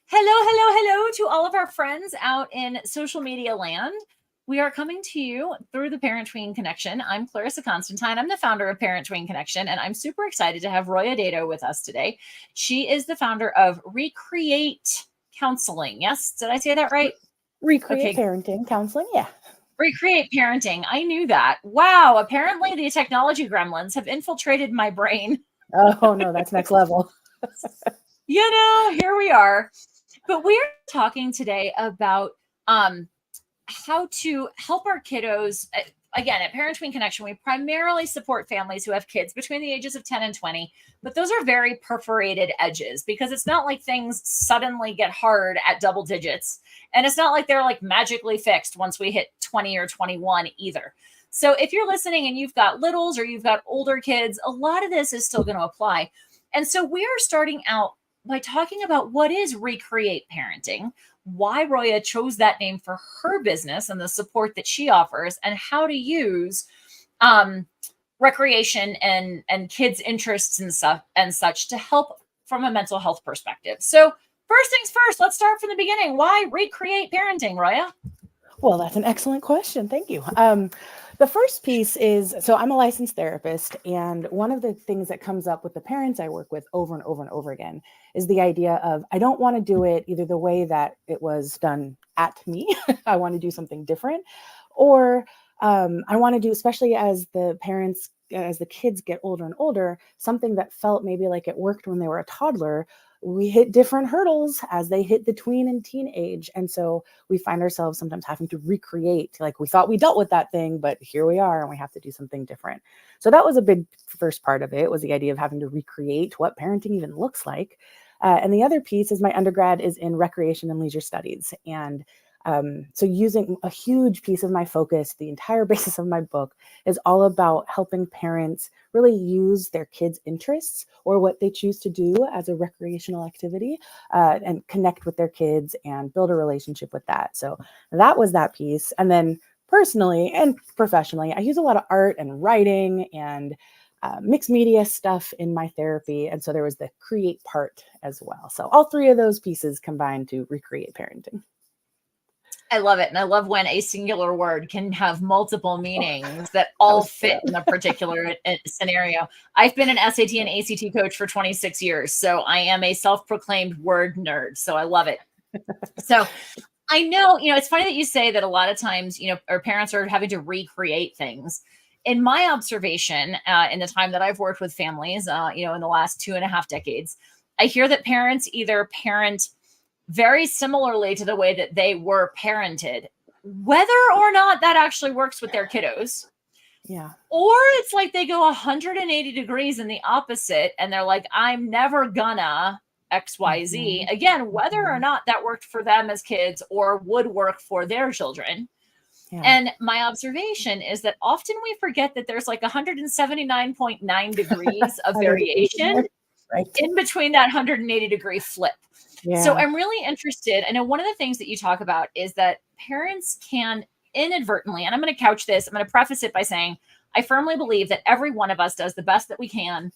Hello to all of our friends out in social media land. We are coming to you through the Parent Tween Connection. I'm Clarissa Constantine. I'm the founder of Parent Tween Connection, and I'm super excited to have Roya Dedeaux with us today. She is the founder of Recreate Counseling. Yes, did I say that right? Recreate Okay. parenting counseling. Yeah. Recreate Parenting. I knew that. Wow. Apparently, the technology gremlins have infiltrated my brain. Oh no, that's next level. Here we are. But we're talking today about how to help our kiddos. Again, at Parent Tween Connection, we primarily support families who have kids between the ages of 10 and 20, but those are very perforated edges because it's not like things suddenly get hard at double digits. And it's not like they're like magically fixed once we hit 20 or 21 either. So if you're listening and you've got littles or you've got older kids, a lot of this is still going to apply. And so we are starting out by talking about what is Recreate Parenting, why Roya chose that name for her business and the support that she offers, and how to use recreation and kids' interests and such to help from a mental health perspective. So first things first, let's start from the beginning. Why Recreate Parenting, Roya? Well, that's an excellent question. Thank you. The first piece is, so I'm a licensed therapist, and one of the things that comes up with the parents I work with over and over and over again is the idea of, I don't want to do it either the way that it was done at me. I want to do something different, or I want to do, especially as the kids get older and older, something that felt maybe like it worked when they were a toddler. We hit different hurdles as they hit the tween and teen age. And so we find ourselves sometimes having to recreate, like we thought we dealt with that thing, but here we are and we have to do something different. So that was a big first part of it, was the idea of having to recreate what parenting even looks like. And the other piece is my undergrad is in recreation and leisure studies. And so using a huge piece of my focus, the entire basis of my book is all about helping parents really use their kids' interests or what they choose to do as a recreational activity and connect with their kids and build a relationship with that. So that was that piece. And then personally and professionally, I use a lot of art and writing and mixed media stuff in my therapy. And so there was the create part as well. So all three of those pieces combined to recreate parenting. I love it. And I love when a singular word can have multiple meanings that all fit in a particular scenario. I've been an SAT and ACT coach for 26 years. So I am a self-proclaimed word nerd. So I love it. So I know, it's funny that you say that a lot of times, our parents are having to recreate things. In my observation, in the time that I've worked with families, in the last 2.5 decades, I hear that parents either parent very similarly to the way that they were parented, whether or not that actually works with their kiddos. Yeah. Or it's like they go 180 degrees in the opposite and they're like, I'm never gonna XYZ. Mm-hmm. Again, whether or not that worked for them as kids or would work for their children. Yeah. And my observation is that often we forget that there's like 179.9 degrees of variation in between that 180 degree flip. Yeah. So I'm really interested. I know one of the things that you talk about is that parents can inadvertently, and I'm going to couch this, I'm going to preface it by saying, I firmly believe that every one of us does the best that we can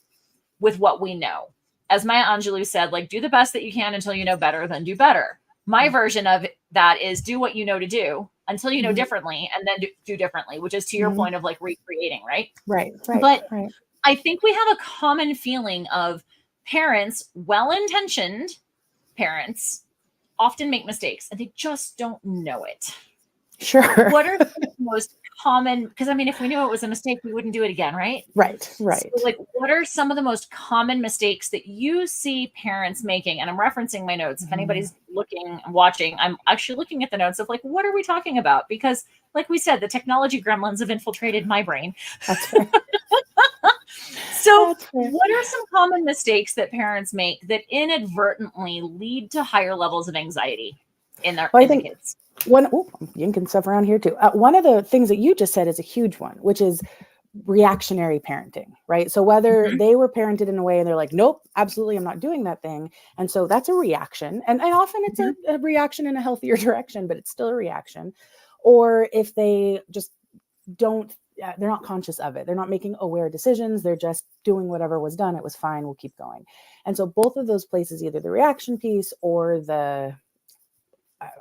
with what we know. As Maya Angelou said, like, do the best that you can until you know better, then do better. My version of that is do what you know to do until you know differently, and then do differently, which is to your point of like recreating, right? Right. But I think we have a common feeling of parents, well-intentioned parents, often make mistakes and they just don't know it. Sure. What are the most common, because I mean, if we knew it was a mistake, we wouldn't do it again, right? Right. So, like, what are some of the most common mistakes that you see parents making? And I'm referencing my notes. If anybody's looking and watching, I'm actually looking at the notes of like, what are we talking about? Because like we said, the technology gremlins have infiltrated my brain. That's right. So what are some common mistakes that parents make that inadvertently lead to higher levels of anxiety in their kids? I'm yanking stuff around here too. One of the things that you just said is a huge one, which is reactionary parenting, right? So whether they were parented in a way and they're like, nope, absolutely, I'm not doing that thing. And so that's a reaction. And often it's a reaction in a healthier direction, but it's still a reaction. Or if they just don't they're not conscious of it. They're not making aware decisions. They're just doing whatever was done. It was fine. We'll keep going. And so both of those places, either the reaction piece or the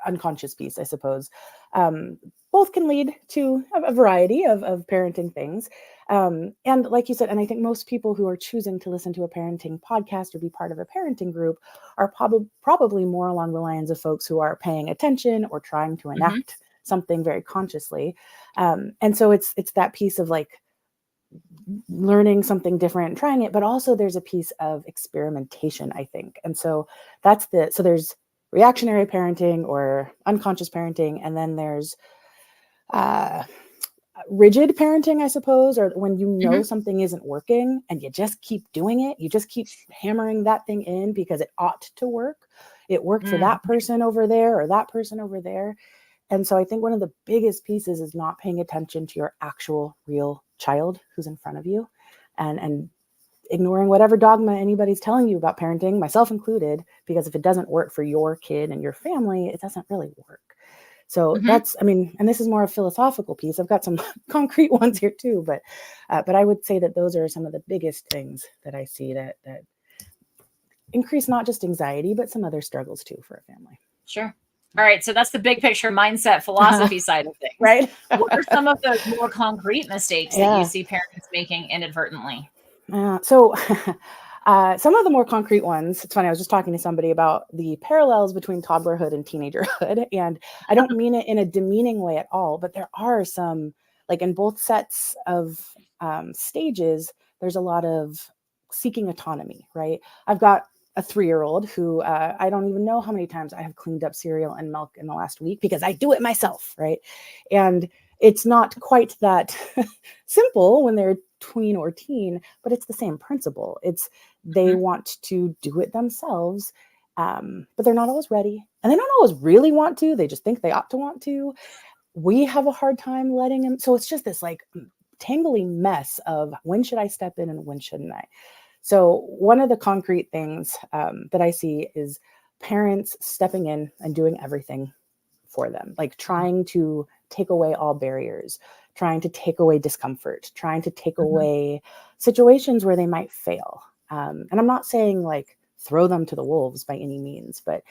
unconscious piece, I suppose, both can lead to a variety of parenting things. And like you said, and I think most people who are choosing to listen to a parenting podcast or be part of a parenting group are probably more along the lines of folks who are paying attention or trying to enact something very consciously. And so it's that piece of like learning something different, trying it, but also there's a piece of experimentation, I think. And so so there's reactionary parenting or unconscious parenting, and then there's rigid parenting, I suppose, or when you know something isn't working and you just keep doing it, you just keep hammering that thing in because it ought to work. It worked for that person over there or that person over there. And so I think one of the biggest pieces is not paying attention to your actual real child who's in front of you, and ignoring whatever dogma anybody's telling you about parenting, myself included, because if it doesn't work for your kid and your family, it doesn't really work. So that's, I mean, and this is more a philosophical piece. I've got some concrete ones here too, but I would say that those are some of the biggest things that I see that increase not just anxiety, but some other struggles too for a family. Sure. All right. So that's the big picture mindset philosophy side of things. Right. What are some of those more concrete mistakes that you see parents making inadvertently? So some of the more concrete ones, it's funny, I was just talking to somebody about the parallels between toddlerhood and teenagerhood, and I don't mean it in a demeaning way at all, but there are some, like in both sets of stages, there's a lot of seeking autonomy, right? I've got a 3-year-old who I don't even know how many times I have cleaned up cereal and milk in the last week because I do it myself, right? And it's not quite that simple when they're tween or teen, but it's the same principle. It's they want to do it themselves, but they're not always ready, and they don't always really want to. They just think they ought to want to. We have a hard time letting them. So it's just this like tangly mess of when should I step in and when shouldn't I? So one of the concrete things that I see is parents stepping in and doing everything for them, like trying to take away all barriers, trying to take away discomfort, trying to take away situations where they might fail. And I'm not saying like throw them to the wolves by any means, but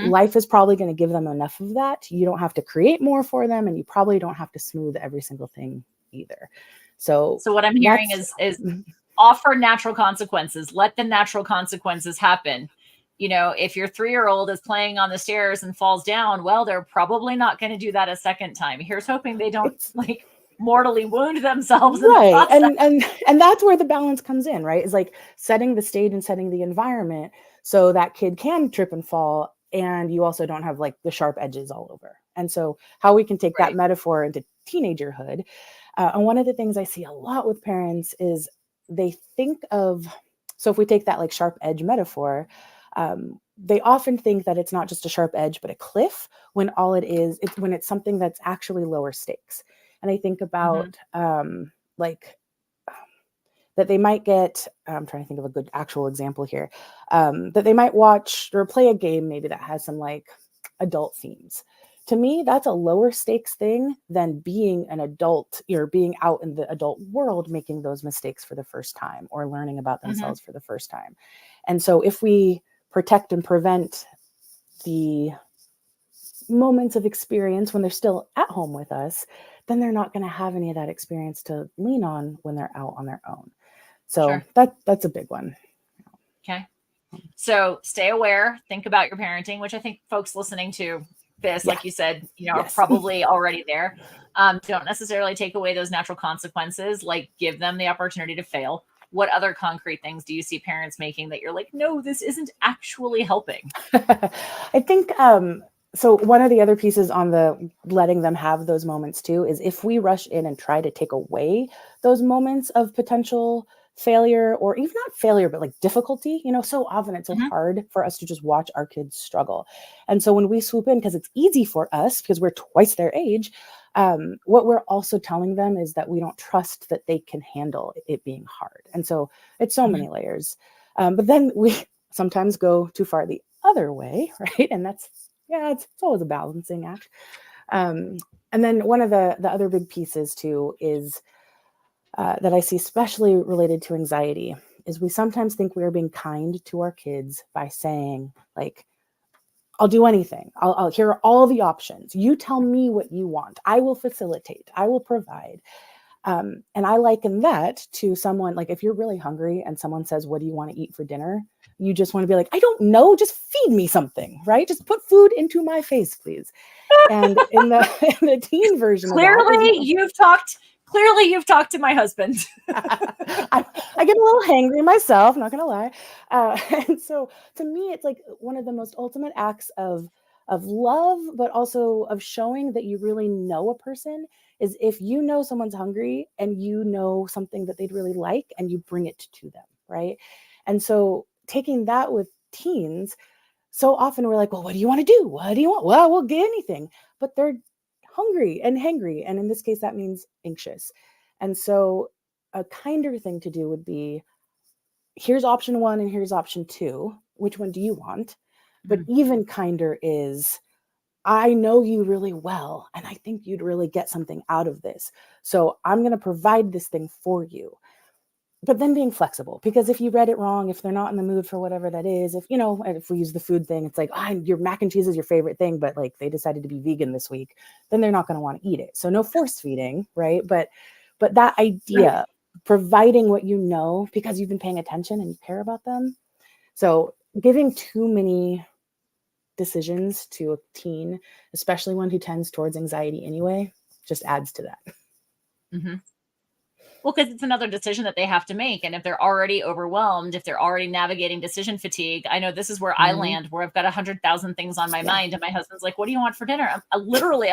life is probably going to give them enough of that. You don't have to create more for them, and you probably don't have to smooth every single thing either. So what I'm hearing is offer natural consequences. Let the natural consequences happen. You know, if your 3-year-old is playing on the stairs and falls down, well, they're probably not going to do that a second time. Here's hoping they don't like mortally wound themselves in the process. And that's where the balance comes in, right? Is like setting the stage and setting the environment so that kid can trip and fall, and you also don't have like the sharp edges all over. And so how we can take that metaphor into teenagerhood. And one of the things I see a lot with parents is they think of, so if we take that like sharp edge metaphor, they often think that it's not just a sharp edge, but a cliff, when all it is, it's when it's something that's actually lower stakes. And I think about like that they might get, I'm trying to think of a good actual example here, that they might watch or play a game maybe that has some like adult themes. To me, that's a lower stakes thing than being an adult or being out in the adult world, making those mistakes for the first time or learning about themselves for the first time. And so if we protect and prevent the moments of experience when they're still at home with us, then they're not going to have any of that experience to lean on when they're out on their own. So that's a big one. Okay. So stay aware, think about your parenting, which I think folks listening to this, like you said, you know, are probably already there. Don't necessarily take away those natural consequences, like give them the opportunity to fail. What other concrete things do you see parents making that you're like, no, this isn't actually helping? I think, so one of the other pieces on the letting them have those moments too, is if we rush in and try to take away those moments of potential failure, or even not failure, but like difficulty, you know, so often it's so hard for us to just watch our kids struggle. And so when we swoop in, because it's easy for us, because we're twice their age, what we're also telling them is that we don't trust that they can handle it being hard. And so it's so many layers. But then we sometimes go too far the other way, right? And that's, it's always a balancing act. And then one of the other big pieces too is that I see, especially related to anxiety, is we sometimes think we are being kind to our kids by saying, like, I'll do anything. I'll hear all the options. You tell me what you want. I will facilitate. I will provide. And I liken that to someone, like, if you're really hungry and someone says, what do you want to eat for dinner? You just want to be like, I don't know. Just feed me something, right? Just put food into my face, please. And in the teen version of that, clearly you've talked to my husband. I get a little hangry myself, not gonna lie. And so to me, it's like one of the most ultimate acts of love, but also of showing that you really know a person, is if you know someone's hungry and you know something that they'd really like and you bring it to them, right? And so taking that with teens, so often we're like, well, what do you want to do? What do you want? Well, we'll get anything. But they're hungry and hangry. And in this case, that means anxious. And so a kinder thing to do would be, here's option 1 and here's option 2. Which one do you want? But even kinder is, I know you really well, and I think you'd really get something out of this. So I'm going to provide this thing for you. But then being flexible, because if you read it wrong, if they're not in the mood for whatever that is, if we use the food thing, it's like, your mac and cheese is your favorite thing, but like they decided to be vegan this week, then they're not going to want to eat it. So no force feeding, right? But that idea, providing what you know, because you've been paying attention and you care about them. So giving too many decisions to a teen, especially one who tends towards anxiety anyway, just adds to that. Mm-hmm. Well, because it's another decision that they have to make. And if they're already overwhelmed, if they're already navigating decision fatigue, I know this is where I land, where I've got 100,000 things on my mind. And my husband's like, what do you want for dinner? I'm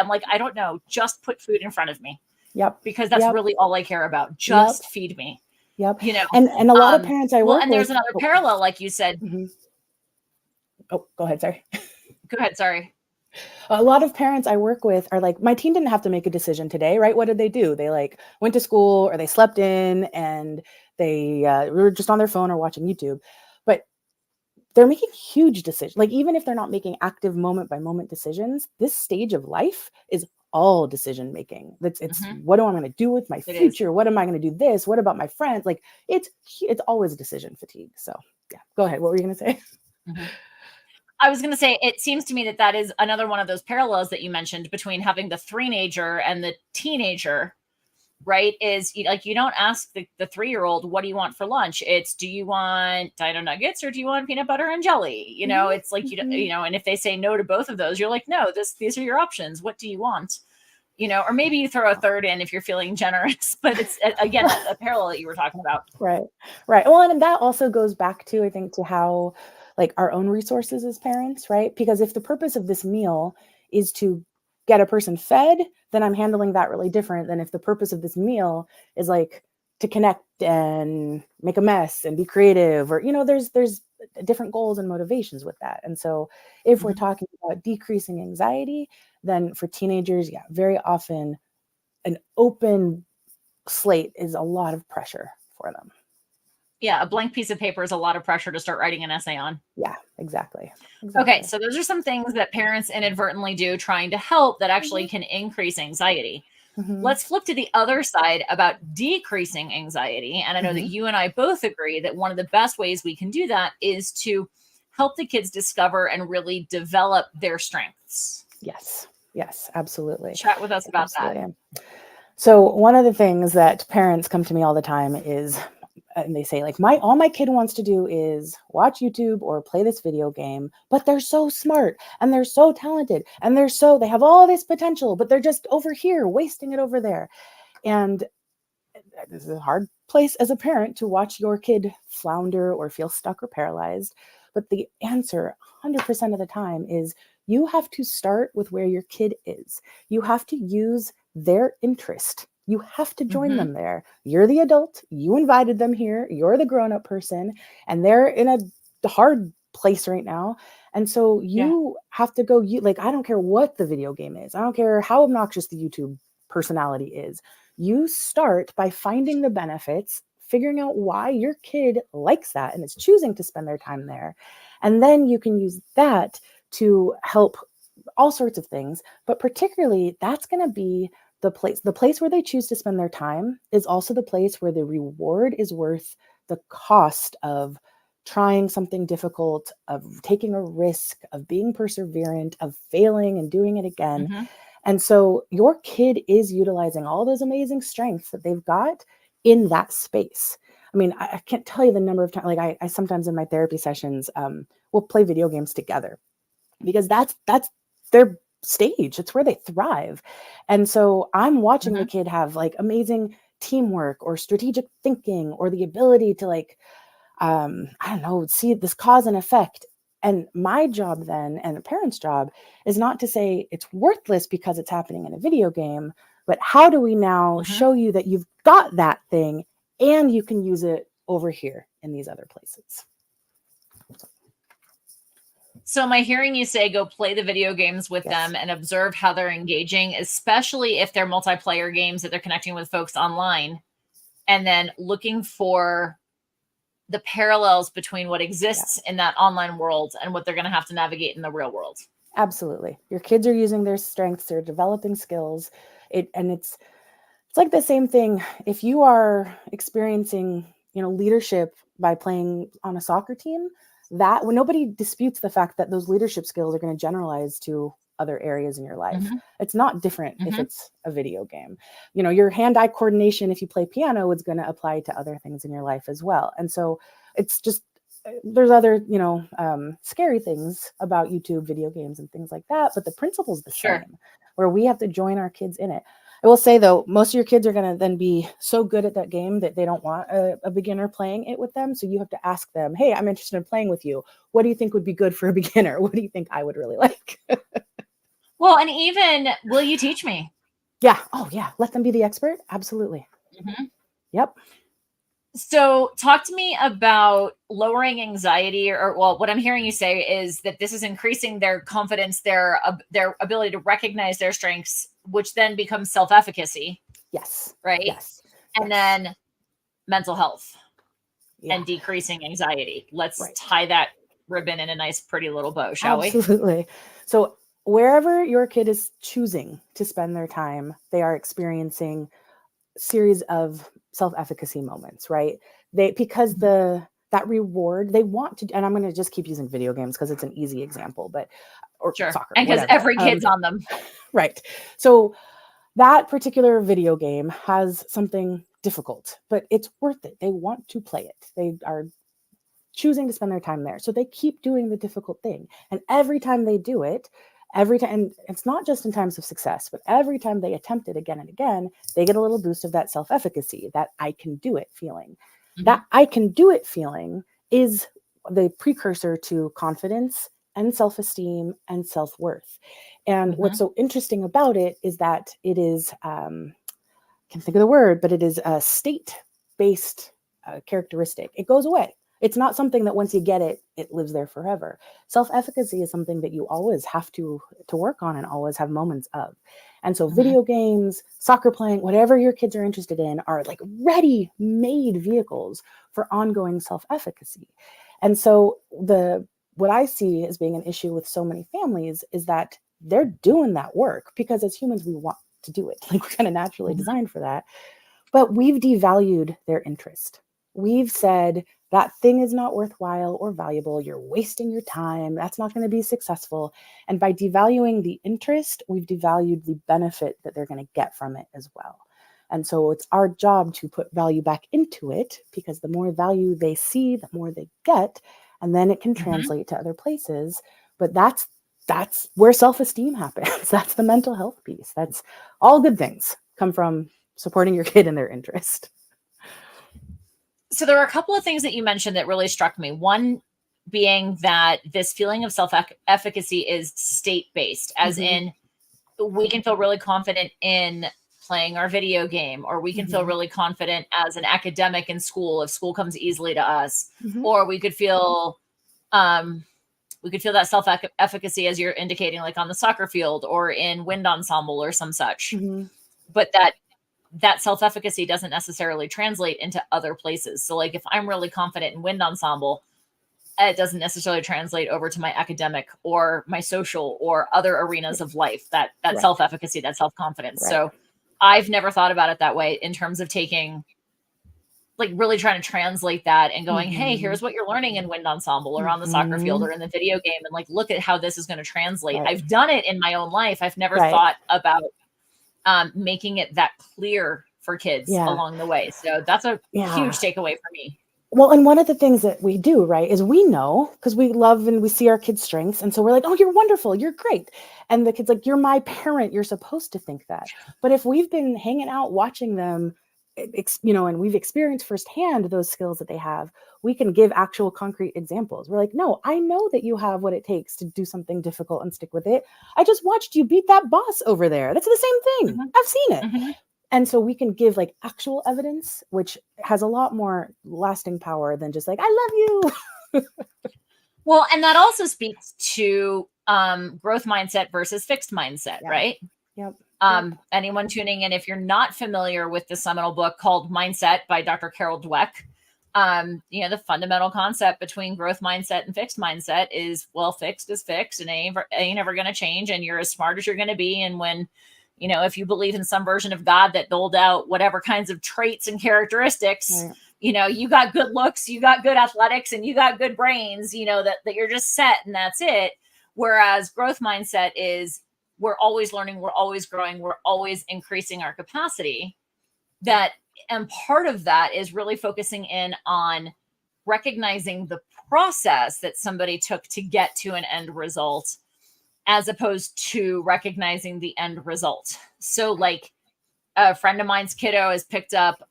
like, I don't know. Just put food in front of me. Yep. Because that's really all I care about. Just feed me. Yep. And a lot of parents I work with. And there's another parallel, like you said. Mm-hmm. Oh, go ahead. Sorry. Go ahead. Sorry. A lot of parents I work with are like, my teen didn't have to make a decision today, right? What did they do? They like went to school, or they slept in, and they were just on their phone or watching YouTube. But they're making huge decisions. Like, even if they're not making active moment by moment decisions, this stage of life is all decision making. It's what am I going to do with my future? What am I going to do this? What about my friends? Like, it's always decision fatigue. So yeah, go ahead. What were you going to say? Mm-hmm. I was going to say, it seems to me that is another one of those parallels that you mentioned between having the three-nager and the teenager, right? Is like, you don't ask the 3-year-old, what do you want for lunch? It's, do you want dino nuggets or do you want peanut butter and jelly? It's like, and if they say no to both of those, you're like, no, these are your options. What do you want? Or maybe you throw a third in if you're feeling generous, but it's, again, a parallel that you were talking about. Right. Well, and that also goes back to, I think, to how, like, our own resources as parents, right? Because if the purpose of this meal is to get a person fed, then I'm handling that really different than if the purpose of this meal is like to connect and make a mess and be creative, or, there's different goals and motivations with that. And so if we're talking about decreasing anxiety, then for teenagers, very often an open slate is a lot of pressure for them. Yeah, a blank piece of paper is a lot of pressure to start writing an essay on. Yeah, exactly. Okay, so those are some things that parents inadvertently do trying to help that actually can increase anxiety. Let's flip to the other side about decreasing anxiety. And I know that you and I both agree that one of the best ways we can do that is to help the kids discover and really develop their strengths. Yes, absolutely. Chat with us about that. So one of the things that parents come to me all the time is, and they say, like, all my kid wants to do is watch YouTube or play this video game, but they're so smart and they're so talented and they have all this potential, but they're just over here wasting it over there. And this is a hard place as a parent to watch your kid flounder or feel stuck or paralyzed. But the answer 100% of the time is, you have to start with where your kid is. You have to use their interest. You have to join them there. You're the adult. You invited them here. You're the grown-up person, and they're in a hard place right now. And so you have to go, I don't care what the video game is. I don't care how obnoxious the YouTube personality is. You start by finding the benefits, figuring out why your kid likes that and is choosing to spend their time there. And then you can use that to help all sorts of things. But particularly, that's going to be the place where they choose to spend their time is also the place where the reward is worth the cost of trying something difficult, of taking a risk, of being perseverant, of failing and doing it again. Mm-hmm. And so your kid is utilizing all those amazing strengths that they've got in that space. I mean, I can't tell you the number of times, like I sometimes in my therapy sessions, we'll play video games together because that's their stage. It's where they thrive. And so I'm watching the kid have like amazing teamwork or strategic thinking or the ability to like, I don't know, see this cause and effect. And my job then, and the parent's job, is not to say it's worthless because it's happening in a video game, but how do we now show you that you've got that thing and you can use it over here in these other places? So am I hearing you say go play the video games with them and observe how they're engaging, especially if they're multiplayer games that they're connecting with folks online, and then looking for the parallels between what exists in that online world and what they're going to have to navigate in the real world? Absolutely. Your kids are using their strengths, they're developing skills. It's like the same thing. If you are experiencing, leadership by playing on a soccer team, that when nobody disputes the fact that those leadership skills are going to generalize to other areas in your life. It's not different if it's a video game. Your hand-eye coordination, if you play piano, is going to apply to other things in your life as well. And so it's just, there's other, scary things about YouTube video games and things like that, but the principle's the same, where we have to join our kids in it. I will say though, most of your kids are going to then be so good at that game that they don't want a beginner playing it with them. So you have to ask them, hey, I'm interested in playing with you. What do you think would be good for a beginner? What do you think I would really like? Well, and even, will you teach me? Yeah. Oh yeah. Let them be the expert. Absolutely. Yep. So talk to me about lowering anxiety, or what I'm hearing you say is that this is increasing their confidence, their ability to recognize their strengths, which then becomes self-efficacy. Yes. Right. Yes. And then mental health and decreasing anxiety. Let's tie that ribbon in a nice, pretty little bow, shall we? Absolutely. So wherever your kid is choosing to spend their time, they are experiencing a series of self-efficacy moments, right? Because that reward they want to, and I'm going to just keep using video games because it's an easy example, or soccer, and because every kid's on them, right? So that particular video game has something difficult, but it's worth it. They want to play it. They are choosing to spend their time there, so they keep doing the difficult thing, and every time they do it, and it's not just in times of success, but every time they attempt it again and again, they get a little boost of that self-efficacy, that I can do it feeling. That I can do it feeling is the precursor to confidence and self-esteem and self-worth. And what's so interesting about it is that it is, I can't think of the word, but it is a state-based characteristic. It goes away. It's not something that once you get it, it lives there forever. Self-efficacy is something that you always have to work on and always have moments of. And so video games, soccer playing, whatever your kids are interested in are like ready-made vehicles for ongoing self-efficacy. And so what I see as being an issue with so many families is that they're doing that work because as humans, we want to do it. Like we're kind of naturally designed for that. But we've devalued their interest. We've said that thing is not worthwhile or valuable. You're wasting your time. That's not going to be successful. And by devaluing the interest, we've devalued the benefit that they're going to get from it as well. And so it's our job to put value back into it, because the more value they see, the more they get, and then it can translate to other places. But that's where self-esteem happens. That's the mental health piece. That's all good things come from supporting your kid in their interest. So there are a couple of things that you mentioned that really struck me. One being that this feeling of self-efficacy is state-based, as in we can feel really confident in playing our video game, or we can feel really confident as an academic in school if school comes easily to us, or we could feel that self-efficacy, as you're indicating, like on the soccer field or in wind ensemble or some such. But that self-efficacy doesn't necessarily translate into other places. So like if I'm really confident in wind ensemble, it doesn't necessarily translate over to my academic or my social or other arenas of life, that self-efficacy, that self-confidence. So I've never thought about it that way in terms of taking, like really trying to translate that and going, hey, here's what you're learning in wind ensemble or on the soccer field or in the video game. And like, look at how this is going to translate. Right. I've done it in my own life. I've never Right. thought about making it that clear for kids along the way. So that's a huge takeaway for me. Well, and one of the things that we do, right, is we know because we love and we see our kids' strengths. And so we're like, oh, you're wonderful. You're great. And the kid's like, you're my parent. You're supposed to think that. But if we've been hanging out watching them, and we've experienced firsthand those skills that they have, we can give actual concrete examples. We're like, no, I know that you have what it takes to do something difficult and stick with it. I just watched you beat that boss over there. That's the same thing. I've seen it. And so we can give like actual evidence, which has a lot more lasting power than just like, I love you. Well, and that also speaks to growth mindset versus fixed mindset, right? Yep. Anyone tuning in, if you're not familiar with the seminal book called Mindset by Dr. Carol Dweck, the fundamental concept between growth mindset and fixed mindset is, well, fixed is fixed and ain't ever going to change. And you're as smart as you're going to be. And when, if you believe in some version of God that doled out whatever kinds of traits and characteristics, you got good looks, you got good athletics, and you got good brains, that you're just set and that's it. Whereas growth mindset is, we're always learning, we're always growing, we're always increasing our capacity. And part of that is really focusing in on recognizing the process that somebody took to get to an end result, as opposed to recognizing the end result. So like a friend of mine's kiddo has picked up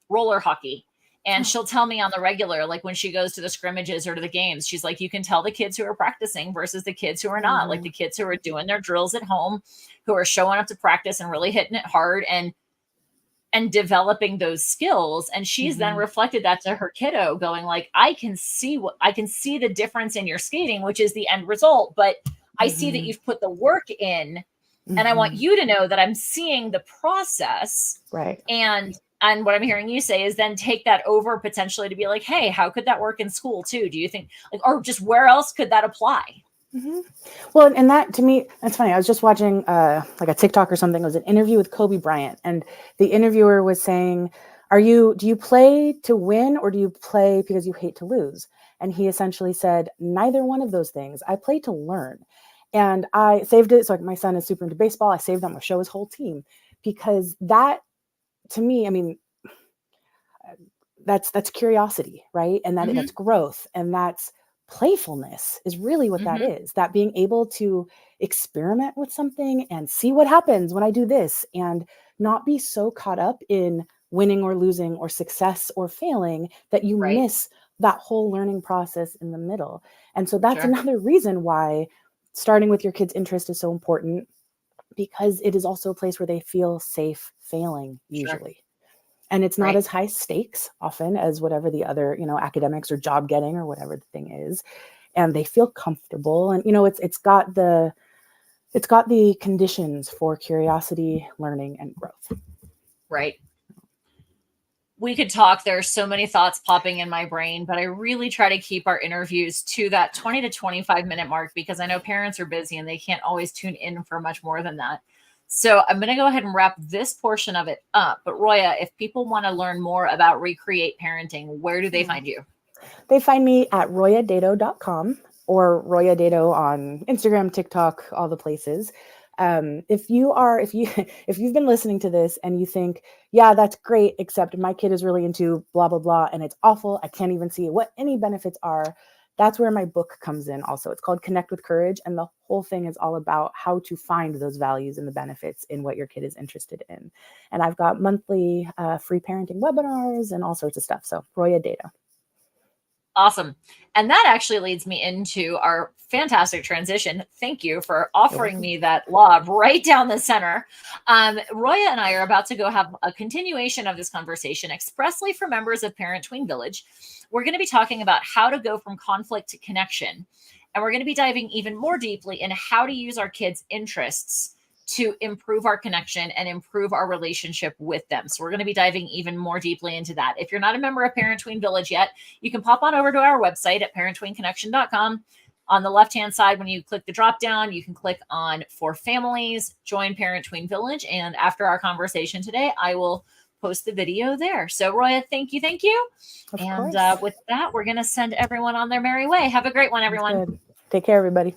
roller hockey. And she'll tell me on the regular, like when she goes to the scrimmages or to the games, she's like, you can tell the kids who are practicing versus the kids who are not, like the kids who are doing their drills at home, who are showing up to practice and really hitting it hard and developing those skills. And she's then reflected that to her kiddo, going like, I can see the difference in your skating, which is the end result, but I see that you've put the work in, and I want you to know that I'm seeing the process. Right. And what I'm hearing you say is then take that over potentially to be like, hey, how could that work in school too? Do you think, like, or just where else could that apply? Well, and that to me, that's funny. I was just watching like a TikTok or something. It was an interview with Kobe Bryant, and the interviewer was saying, do you play to win or do you play because you hate to lose? And he essentially said, neither one of those things. I play to learn. And I saved it. So like my son is super into baseball. I saved them to show his whole team, because that, to me, I mean, that's curiosity, right? And that's growth, and that's playfulness is really what that is. That being able to experiment with something and see what happens when I do this, and not be so caught up in winning or losing or success or failing that you miss that whole learning process in the middle. And so that's another reason why starting with your kids' interest is so important, because it is also a place where they feel safe failing usually. And it's not as high stakes often as whatever the other, academics or job getting or whatever the thing is. And they feel comfortable. And, it's got the conditions for curiosity, learning, and growth. Right. We could talk. There's so many thoughts popping in my brain, but I really try to keep our interviews to that 20 to 25 minute mark, because I know parents are busy and they can't always tune in for much more than that. So I'm going to go ahead and wrap this portion of it up. But Roya, if people want to learn more about Recreate Parenting, where do they find you? They find me at royadedeaux.com or Roya Dedeaux on Instagram, TikTok, all the places. If you've been listening to this and you think, yeah, that's great, except my kid is really into blah, blah, blah, and it's awful, I can't even see what any benefits are, that's where my book comes in also. It's called Connect with Courage. And the whole thing is all about how to find those values and the benefits in what your kid is interested in. And I've got monthly free parenting webinars and all sorts of stuff. So Roya Dedeaux. Awesome. And that actually leads me into our fantastic transition. Thank you for offering me that lob right down the center. Roya and I are about to go have a continuation of this conversation expressly for members of Parent Tween Village. We're going to be talking about how to go from conflict to connection. And we're going to be diving even more deeply in how to use our kids' interests to improve our connection and improve our relationship with them. So we're going to be diving even more deeply into that. If you're not a member of Parent Tween Village yet, you can pop on over to our website at parenttweenconnection.com. On the left-hand side, when you click the drop down, you can click on For Families, Join Parent Tween Village. And after our conversation today, I will post the video there. So Roya, thank you. Of And course. with that, we're going to send everyone on their merry way. Have a great one, everyone. Good. Take care, everybody.